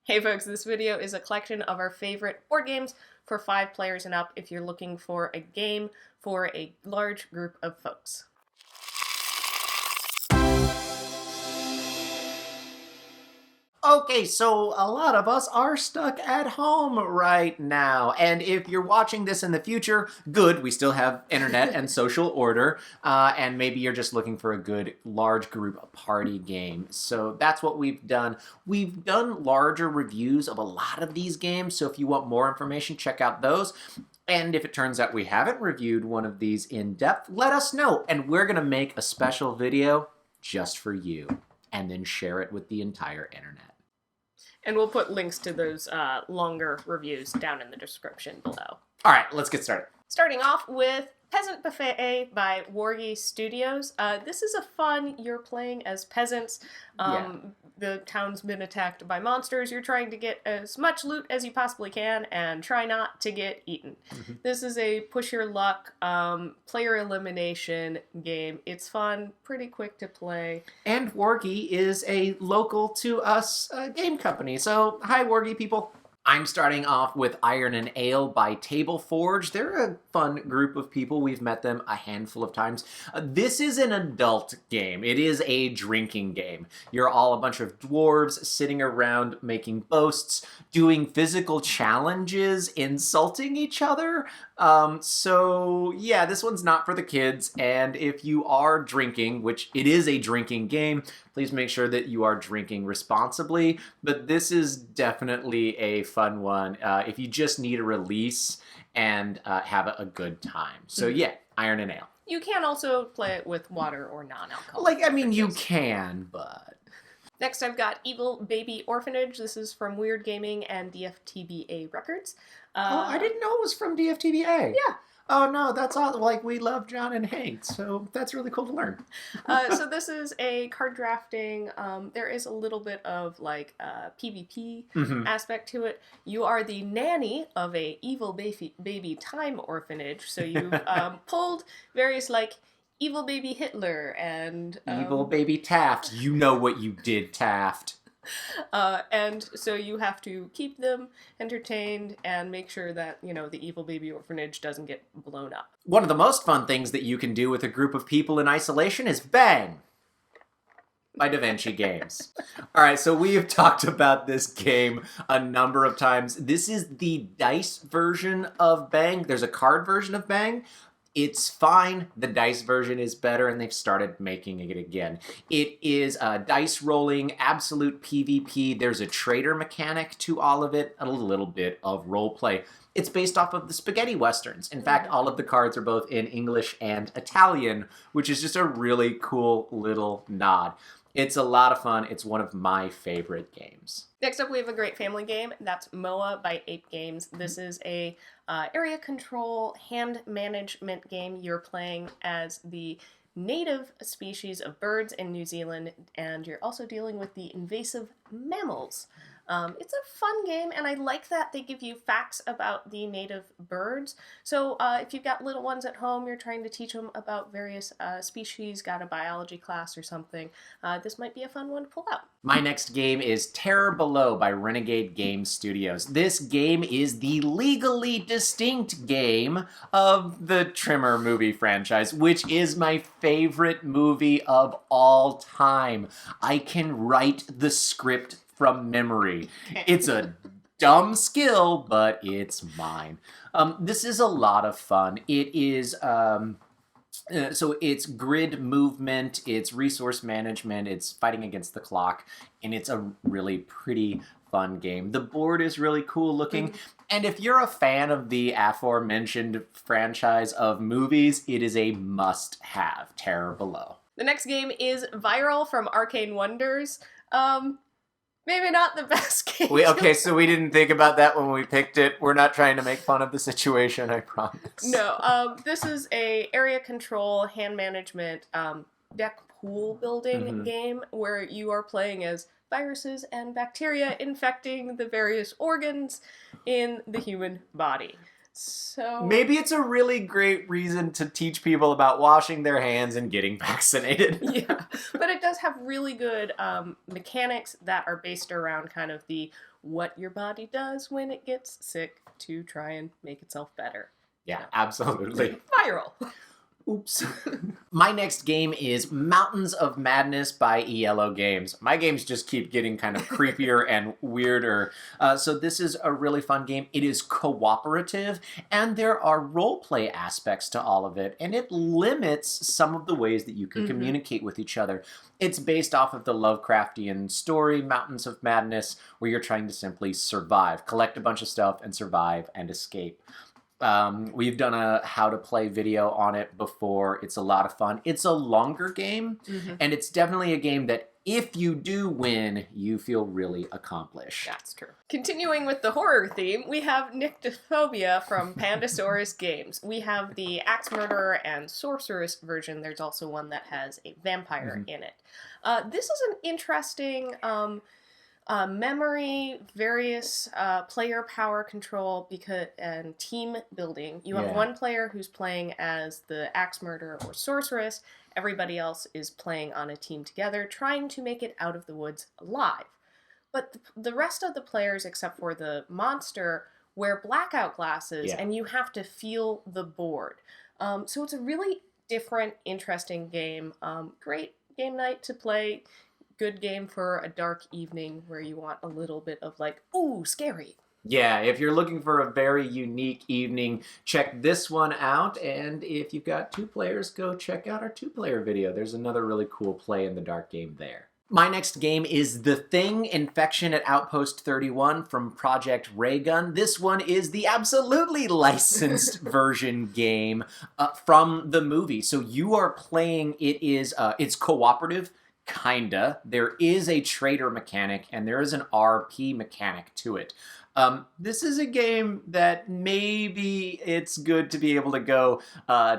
Hey folks, this video is a collection of our favorite board games for 5 players and up if you're looking for a game for a large group of folks. Okay, so a lot of us are stuck at home right now. And if you're watching this in the future, good, we still have internet and social order. And maybe you're just looking for a good large group party game. So that's what we've done. We've done larger reviews of a lot of these games. So if you want more information, check out those. And if it turns out we haven't reviewed one of these in depth, let us know. And we're going to make a special video just for you and then share it with the entire internet. And we'll put links to those longer reviews down in the description below. All right, let's get started. Starting off with Peasant Buffet by Wargy Studios. This is a fun, you're playing as peasants. The town's been attacked by monsters. You're trying to get as much loot as you possibly can and try not to get eaten. This is a push your luck player elimination game. It's fun, pretty quick to play. And Wargy is a local to us game company. So, hi Wargy people. I'm starting off with Iron and Ale by Table Forge. They're a fun group of people. We've met them a handful of times. This is an adult game. It is a drinking game. You're all a bunch of dwarves sitting around making boasts, doing physical challenges, insulting each other. So yeah, this one's not for the kids. And if you are drinking, which it is a drinking game, please make sure that you are drinking responsibly. But this is definitely a fun one if you just need a release and have a good time. So yeah, Iron and Ale. You can also play it with water or non-alcoholic. Like, I mean, you can, but... Next, I've got Evil Baby Orphanage. This is from Weird Gaming and DFTBA Records. I didn't know it was from DFTBA. Yeah. Oh no, that's all. Like, we love John and Hank, so that's really cool to learn. So this is a card drafting. There is a little bit of like PvP aspect to it. You are the nanny of a evil baby time orphanage. So you've pulled various like evil baby Hitler and evil baby Taft. You know what you did, Taft. And so you have to keep them entertained and make sure that, you know, the evil baby orphanage doesn't get blown up. One of the most fun things that you can do with a group of people in isolation is Bang! By Da Vinci Games. All right, so we have talked about this game a number of times. This is the dice version of Bang. There's a card version of Bang. It's fine. The dice version is better, and they've started making it again. It is dice rolling, absolute PvP. There's a trader mechanic to all of it, and a little bit of role play. It's based off of the spaghetti westerns. In fact, all of the cards are both in English and Italian, which is just a really cool little nod. It's a lot of fun. It's one of my favorite games. Next up, we have a great family game. That's MOA by Ape Games. This is a area control hand management game. You're playing as the native species of birds in New Zealand, and you're also dealing with the invasive mammals. It's a fun game, and I like that they give you facts about the native birds. So if you've got little ones at home, you're trying to teach them about various species, got a biology class or something, this might be a fun one to pull out. My next game is Terror Below by Renegade Game Studios. This game is the legally distinct game of the Trimmer movie franchise, which is my favorite movie of all time. I can write the script from memory. It's a dumb skill, but it's mine. This is a lot of fun. It is... so it's grid movement, it's resource management, it's fighting against the clock, and it's a really pretty fun game. The board is really cool looking, and if you're a fan of the aforementioned franchise of movies, it is a must-have. Terror Below. The next game is Viral from Arcane Wonders. Maybe not the best game. Okay, so we didn't think about that when we picked it. We're not trying to make fun of the situation, I promise. No, this is a area control, hand management, deck pool building game where you are playing as viruses and bacteria infecting the various organs in the human body. So maybe it's a really great reason to teach people about washing their hands and getting vaccinated. Yeah, but it does have really good mechanics that are based around kind of the what your body does when it gets sick to try and make itself better. Yeah, absolutely. Viral. Oops. My next game is Mountains of Madness by ELO Games. My games just keep getting kind of creepier and weirder. So this is a really fun game. It is cooperative, and there are role-play aspects to all of it, and it limits some of the ways that you can communicate with each other. It's based off of the Lovecraftian story, Mountains of Madness, where you're trying to simply survive, collect a bunch of stuff, and survive and escape. We've done a how to play video on it before. It's a lot of fun. It's a longer game, and it's definitely a game that if you do win, you feel really accomplished. That's true. Continuing with the horror theme, we have Nyctophobia from Pandasaurus Games. We have the Axe Murderer and Sorceress version. There's also one that has a vampire in it. This is an interesting... memory, various player power control and team building. You have one player who's playing as the Axe Murderer or Sorceress. Everybody else is playing on a team together, trying to make it out of the woods alive. But the rest of the players, except for the monster, wear blackout glasses, and you have to feel the board. So it's a really different, interesting game. Great game night to play. Good game for a dark evening where you want a little bit of like, ooh, scary. Yeah, if you're looking for a very unique evening, check this one out. And if you've got 2 players, go check out our 2-player video. There's another really cool play in the dark game there. My next game is The Thing, Infection at Outpost 31 from Project Raygun. This one is the absolutely licensed version game from the movie. So you are playing, it's cooperative. Kinda. There is a trader mechanic, and there is an RP mechanic to it. This is a game that maybe it's good to be able to go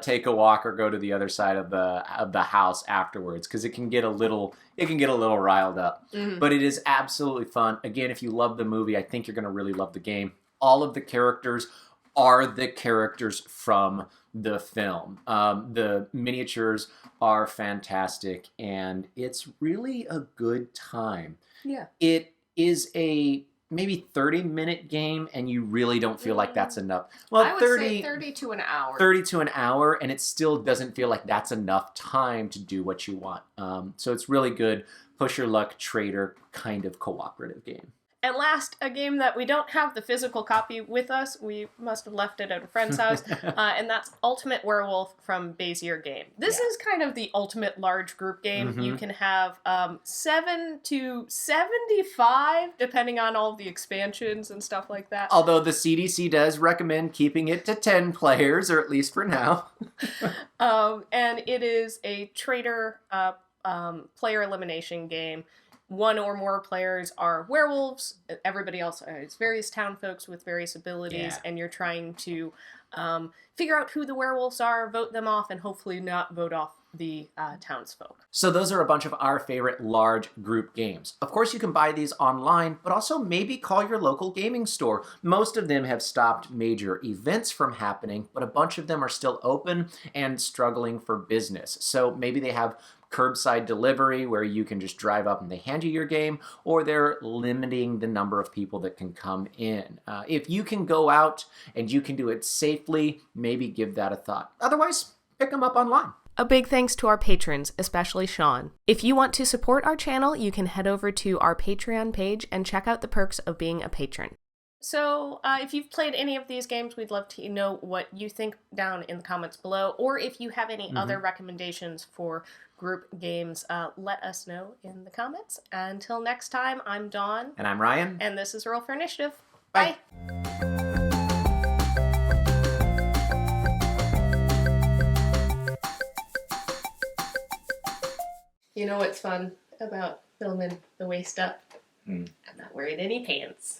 take a walk or go to the other side of the house afterwards, because it can get a little riled up. But it is absolutely fun. Again, if you love the movie, I think you're going to really love the game. All of the characters are the characters from the film. The miniatures are fantastic, and it's really a good time. Yeah. It is a maybe 30-minute game, and you really don't feel like that's enough. Well, I would say 30 to an hour. 30 to an hour, and it still doesn't feel like that's enough time to do what you want. So it's really good, push your luck, trader, kind of cooperative game. And last, a game that we don't have the physical copy with us. We must have left it at a friend's house. And that's Ultimate Werewolf from Bezier Game. This is kind of the ultimate large group game. You can have 7 to 75, depending on all the expansions and stuff like that. Although the CDC does recommend keeping it to 10 players, or at least for now. And it is a trader player elimination game. 1 or more players are werewolves. Everybody else is various town folks with various abilities, and you're trying to figure out who the werewolves are, vote them off, and hopefully not vote off the townsfolk. So those are a bunch of our favorite large group games. Of course, you can buy these online, but also maybe call your local gaming store. Most of them have stopped major events from happening, but a bunch of them are still open and struggling for business. So maybe they have curbside delivery where you can just drive up and they hand you your game, or they're limiting the number of people that can come in. If you can go out and you can do it safely, maybe give that a thought. Otherwise, pick them up online. A big thanks to our patrons, especially Sean. If you want to support our channel, you can head over to our Patreon page and check out the perks of being a patron. So if you've played any of these games, we'd love to know what you think down in the comments below, or if you have any other recommendations for group games, let us know in the comments. Until next time, I'm Dawn. And I'm Ryan. And this is Roll for Initiative. Bye. You know what's fun about filming the waist up? I'm not wearing any pants.